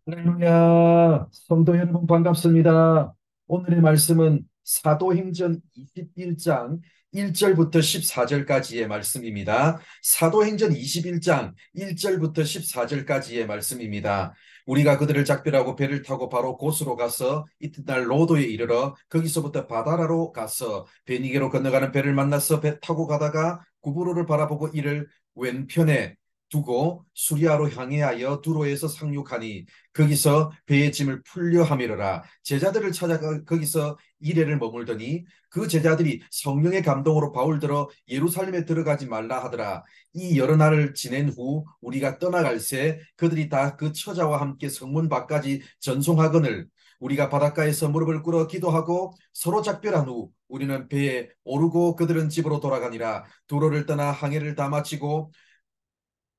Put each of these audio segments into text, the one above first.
할렐루야, 성도 여러분 반갑습니다. 오늘의 말씀은 사도행전 21장 1절부터 14절까지의 말씀입니다. 사도행전 21장 1절부터 14절까지의 말씀입니다. 우리가 그들을 작별하고 배를 타고 바로 곳으로 가서 이튿날 로도에 이르러 거기서부터 바다라로 가서 베니게로 건너가는 배를 만나서 배 타고 가다가 구부로를 바라보고 이를 왼편에 두고 수리아로 향하여 두로에서 상륙하니 거기서 배의 짐을 풀려 하미르라. 제자들을 찾아가 거기서 이레를 머물더니 그 제자들이 성령의 감동으로 바울들어 예루살렘에 들어가지 말라 하더라. 이 여러 날을 지낸 후 우리가 떠나갈새 그들이 다 그 처자와 함께 성문 밖까지 전송하거늘 우리가 바닷가에서 무릎을 꿇어 기도하고 서로 작별한 후 우리는 배에 오르고 그들은 집으로 돌아가니라. 도로를 떠나 항해를 다 마치고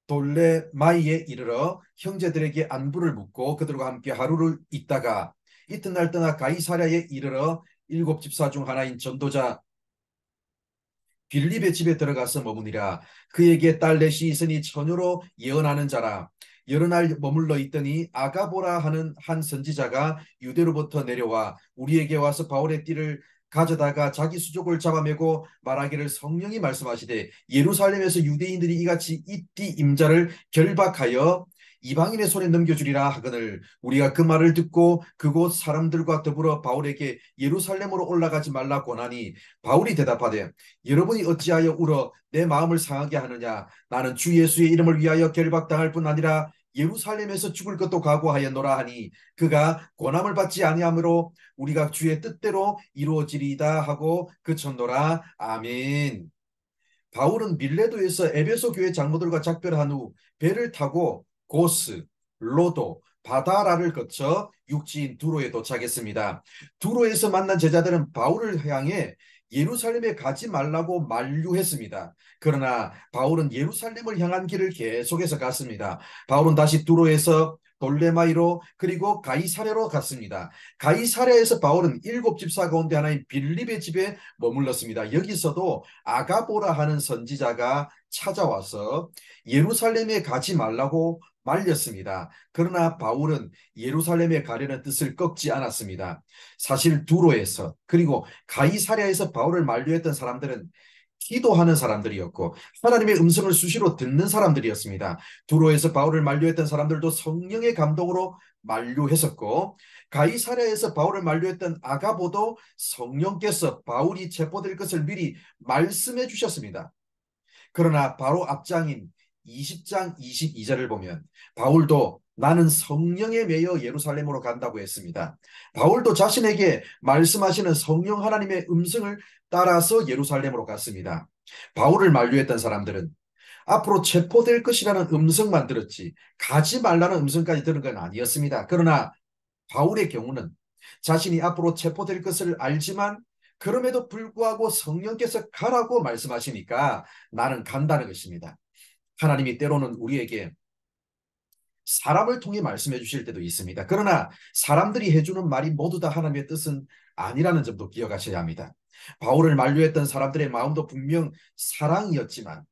돌레마이에 이르러 형제들에게 안부를 묻고 그들과 함께 하루를 있다가 이튿날 떠나 가이사랴에 이르러 일곱 집사 중 하나인 전도자 빌립의 집에 들어가서 머무니라. 그에게 딸 넷이 있으니 처녀로 예언하는 자라. 여러 날 머물러 있더니 아가보라 하는 한 선지자가 유대로부터 내려와 우리에게 와서 바울의 띠를 가져다가 자기 수족을 잡아매고 말하기를 성령이 말씀하시되 예루살렘에서 유대인들이 이같이 이 띠 임자를 결박하여 이방인의 손에 넘겨주리라 하거늘 우리가 그 말을 듣고 그곳 사람들과 더불어 바울에게 예루살렘으로 올라가지 말라 권하니 바울이 대답하되 여러분이 어찌하여 울어 내 마음을 상하게 하느냐. 나는 주 예수의 이름을 위하여 결박당할 뿐 아니라 예루살렘에서 죽을 것도 각오하였노라 하니 그가 권함을 받지 아니하므로 우리가 주의 뜻대로 이루어지리이다 하고 그쳤노라. 아멘. 바울은 밀레도에서 에베소 교회 장로들과 작별한 후 배를 타고 고스, 로도, 바다라를 거쳐 육지인 두로에 도착했습니다. 두로에서 만난 제자들은 바울을 향해 예루살렘에 가지 말라고 만류했습니다. 그러나 바울은 예루살렘을 향한 길을 계속해서 갔습니다. 바울은 다시 두로에서 돌레마이로 그리고 가이사랴로 갔습니다. 가이사랴에서 바울은 일곱 집사 가운데 하나인 빌립의 집에 머물렀습니다. 여기서도 아가보라 하는 선지자가 찾아와서 예루살렘에 가지 말라고 말렸습니다. 그러나 바울은 예루살렘에 가려는 뜻을 꺾지 않았습니다. 사실 두로에서 그리고 가이사랴에서 바울을 만류했던 사람들은 기도하는 사람들이었고 하나님의 음성을 수시로 듣는 사람들이었습니다. 두로에서 바울을 만류했던 사람들도 성령의 감동으로 만류했었고 가이사랴에서 바울을 만류했던 아가보도 성령께서 바울이 체포될 것을 미리 말씀해 주셨습니다. 그러나 바로 앞장인 20장 22절을 보면 바울도 나는 성령에 매여 예루살렘으로 간다고 했습니다. 바울도 자신에게 말씀하시는 성령 하나님의 음성을 따라서 예루살렘으로 갔습니다. 바울을 만류했던 사람들은 앞으로 체포될 것이라는 음성만 들었지 가지 말라는 음성까지 들은 건 아니었습니다. 그러나 바울의 경우는 자신이 앞으로 체포될 것을 알지만 그럼에도 불구하고 성령께서 가라고 말씀하시니까 나는 간다는 것입니다. 하나님이 때로는 우리에게 사람을 통해 말씀해 주실 때도 있습니다. 그러나 사람들이 해주는 말이 모두 다 하나님의 뜻은 아니라는 점도 기억하셔야 합니다. 바울을 만류했던 사람들의 마음도 분명 사랑이었지만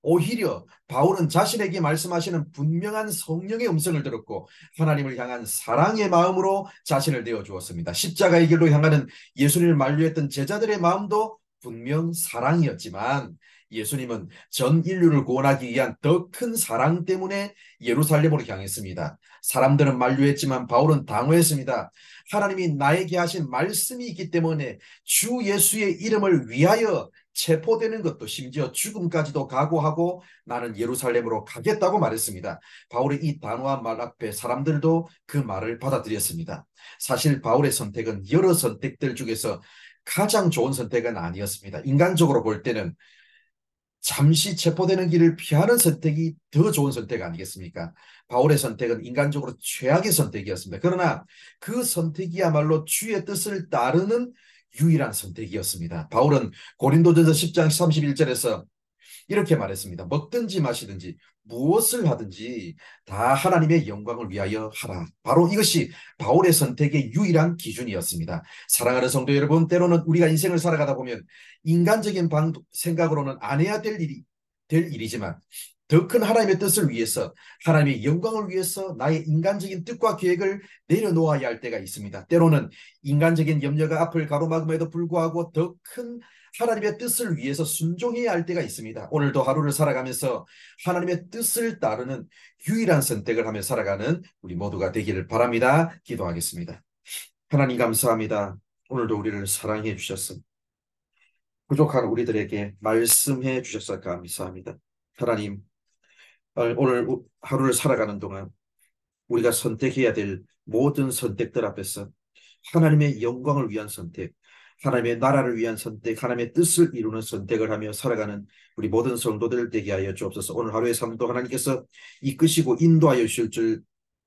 오히려 바울은 자신에게 말씀하시는 분명한 성령의 음성을 들었고 하나님을 향한 사랑의 마음으로 자신을 내어주었습니다. 십자가의 길로 향하는 예수님을 만류했던 제자들의 마음도 분명 사랑이었지만 예수님은 전 인류를 구원하기 위한 더 큰 사랑 때문에 예루살렘으로 향했습니다. 사람들은 만류했지만 바울은 당호했습니다. 하나님이 나에게 하신 말씀이 있기 때문에 주 예수의 이름을 위하여 체포되는 것도 심지어 죽음까지도 각오하고 나는 예루살렘으로 가겠다고 말했습니다. 바울의 이 단호한 말 앞에 사람들도 그 말을 받아들였습니다. 사실 바울의 선택은 여러 선택들 중에서 가장 좋은 선택은 아니었습니다. 인간적으로 볼 때는 잠시 체포되는 길을 피하는 선택이 더 좋은 선택 아니겠습니까? 바울의 선택은 인간적으로 최악의 선택이었습니다. 그러나 그 선택이야말로 주의 뜻을 따르는 유일한 선택이었습니다. 바울은 고린도전서 10장 31절에서 이렇게 말했습니다. 먹든지 마시든지 무엇을 하든지 다 하나님의 영광을 위하여 하라. 바로 이것이 바울의 선택의 유일한 기준이었습니다. 사랑하는 성도 여러분, 때로는 우리가 인생을 살아가다 보면 인간적인 생각으로는 안 해야 될 일이지만 더 큰 하나님의 뜻을 위해서, 하나님의 영광을 위해서 나의 인간적인 뜻과 계획을 내려놓아야 할 때가 있습니다. 때로는 인간적인 염려가 앞을 가로막음에도 불구하고 더 큰 하나님의 뜻을 위해서 순종해야 할 때가 있습니다. 오늘도 하루를 살아가면서 하나님의 뜻을 따르는 유일한 선택을 하며 살아가는 우리 모두가 되기를 바랍니다. 기도하겠습니다. 하나님 감사합니다. 오늘도 우리를 사랑해 주셔서 부족한 우리들에게 말씀해 주셔서 감사합니다. 하나님, 오늘 하루를 살아가는 동안 우리가 선택해야 될 모든 선택들 앞에서 하나님의 영광을 위한 선택, 하나님의 나라를 위한 선택, 하나님의 뜻을 이루는 선택을 하며 살아가는 우리 모든 성도들 되게 하여 주옵소서. 오늘 하루의 삶도 하나님께서 이끄시고 인도하여 주실 줄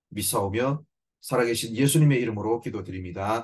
믿사오며 살아계신 예수님의 이름으로 기도드립니다.